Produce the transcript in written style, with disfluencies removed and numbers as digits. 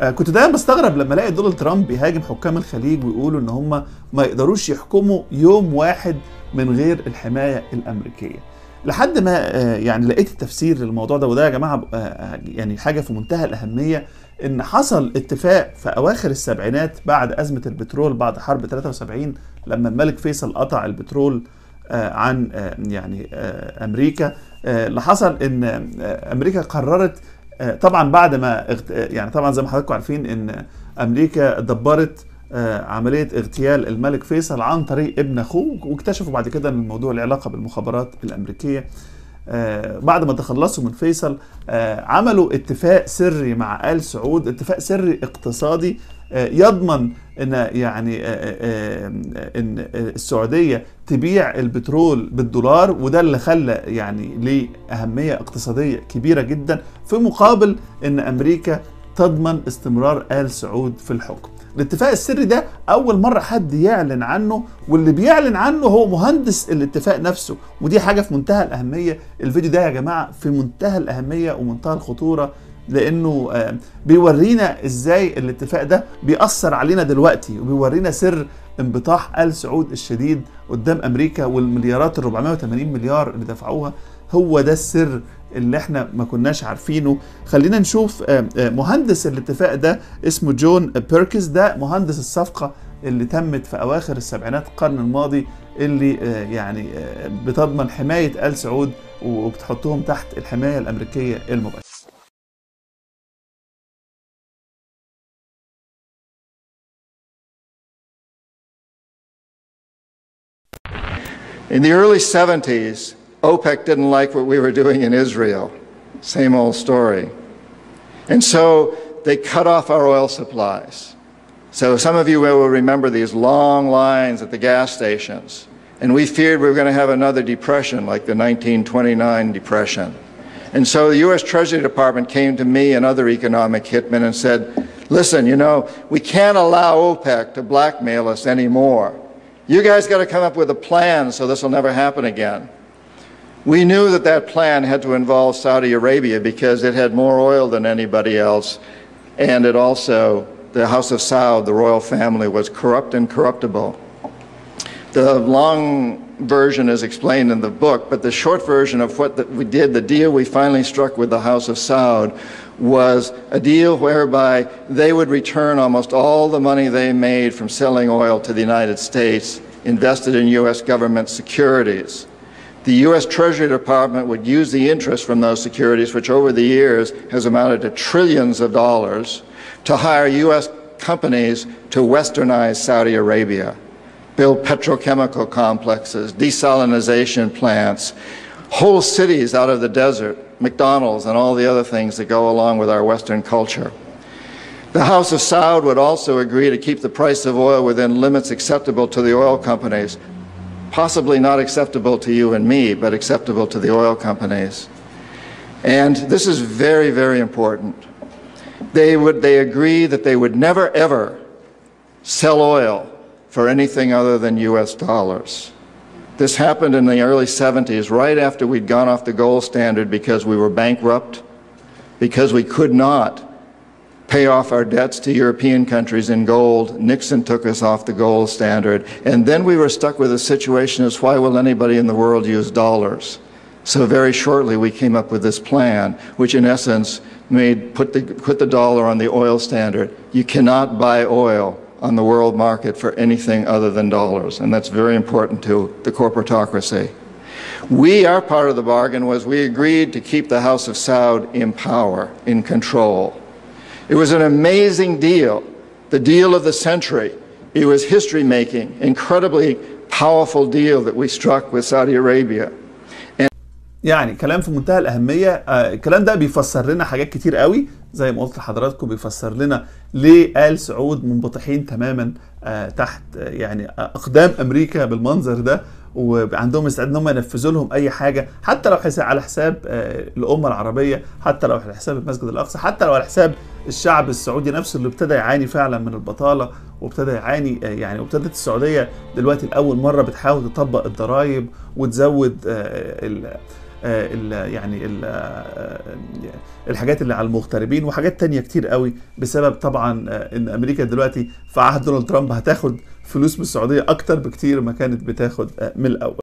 كنت دايما بستغرب لما الاقي دونالد ترامب بيهاجم حكام الخليج ويقولوا ان هم ما يقدروش يحكموا يوم واحد من غير الحماية الأمريكية، لحد ما يعني لقيت التفسير للموضوع ده. وده يا جماعة يعني حاجة في منتهى الأهمية، إن حصل اتفاق في أواخر السبعينات بعد أزمة البترول بعد حرب 73 لما الملك فيصل قطع البترول عن يعني أمريكا. اللي حصل إن أمريكا قررت طبعا بعد ما يعني طبعا زي ما حضراتكم عارفين إن أمريكا دبرت عملية اغتيال الملك فيصل عن طريق ابن أخوه، واكتشفوا بعد كده ان الموضوع له علاقة بالمخابرات الأمريكية. بعد ما تخلصوا من فيصل عملوا اتفاق سري مع آل سعود، اتفاق سري اقتصادي يضمن ان يعني ان السعودية تبيع البترول بالدولار، وده اللي خلى يعني ليه أهمية اقتصادية كبيرة جدا، في مقابل ان أمريكا تضمن استمرار آل سعود في الحكم. الاتفاق السري ده أول مرة حد يعلن عنه، واللي بيعلن عنه هو مهندس الاتفاق نفسه، ودي حاجة في منتهى الأهمية. الفيديو ده يا جماعة في منتهى الأهمية ومنتهى الخطورة، لأنه بيورينا إزاي الاتفاق ده بيأثر علينا دلوقتي، وبيورينا سر انبطاح آل سعود الشديد قدام أمريكا والمليارات 480 مليار اللي دفعوها. هو ده السر اللي احنا ما كناش عارفينه. خلينا نشوف مهندس الاتفاق ده اسمه جون بيركس، ده مهندس الصفقة اللي تمت في أواخر السبعينات القرن الماضي، اللي يعني بتضمن حماية آل سعود وبتحطهم تحت الحماية الأمريكية المباشرة. In the early 70s, OPEC didn't like what we were doing in Israel. Same old story. And so they cut off our oil supplies. So some of you will remember these long lines at the gas stations. And we feared we were going to have another depression like the 1929 depression. And so the U.S. Treasury Department came to me and other economic hitmen and said, listen, you know, we can't allow OPEC to blackmail us anymore. You guys got to come up with a plan so this will never happen again. We knew that that plan had to involve Saudi Arabia because it had more oil than anybody else, and it also, the House of Saud, the royal family, was corrupt and corruptible. The long version is explained in the book, but the short version of what we did, the deal we finally struck with the House of Saud, was a deal whereby they would return almost all the money they made from selling oil to the United States, invested in U.S. government securities. The U.S. Treasury Department would use the interest from those securities, which over the years has amounted to trillions of dollars, to hire U.S. companies to westernize Saudi Arabia, build petrochemical complexes, desalinization plants, whole cities out of the desert, McDonald's and all the other things that go along with our Western culture. The House of Saud would also agree to keep the price of oil within limits acceptable to the oil companies, possibly not acceptable to you and me, but acceptable to the oil companies. And this is very, very important. They agree that they would never, ever sell oil for anything other than US dollars. This happened in the early 70s, right after we'd gone off the gold standard because we were bankrupt, because we could not pay off our debts to European countries in gold. Nixon took us off the gold standard. And then we were stuck with a situation as why will anybody in the world use dollars? So very shortly we came up with this plan, which in essence put the dollar on the oil standard. You cannot buy oil on the world market for anything other than dollars, and that's very important to the corporatocracy. Our part of the bargain was we agreed to keep the House of Saud in power, in control. It was an amazing deal, the deal of the century. It was history-making, incredibly powerful deal that we struck with Saudi Arabia. يعني كلام في منتهى الأهمية. الكلام ده بيفسر لنا حاجات كتير قوي، زي ما قلت لحضراتكم بيفسر لنا ليه آل سعود منبطحين تماما تحت يعني أقدام أمريكا بالمنظر ده، وعندهم استعداد ان هم ينفذوا لهم اي حاجه، حتى لو على حساب الامه العربيه، حتى لو على حساب المسجد الاقصى، حتى لو على حساب الشعب السعودي نفسه اللي ابتدى يعاني فعلا من البطاله، وابتدى يعاني يعني. وابتدت السعوديه دلوقتي لاول مره بتحاول تطبق الضرائب وتزود يعني الحاجات اللي على المغتربين وحاجات تانية كتير قوي، بسبب طبعا ان امريكا دلوقتي في عهد دونالد ترامب هتاخد فلوس من السعودية اكتر بكتير ما كانت بتاخد من الاول.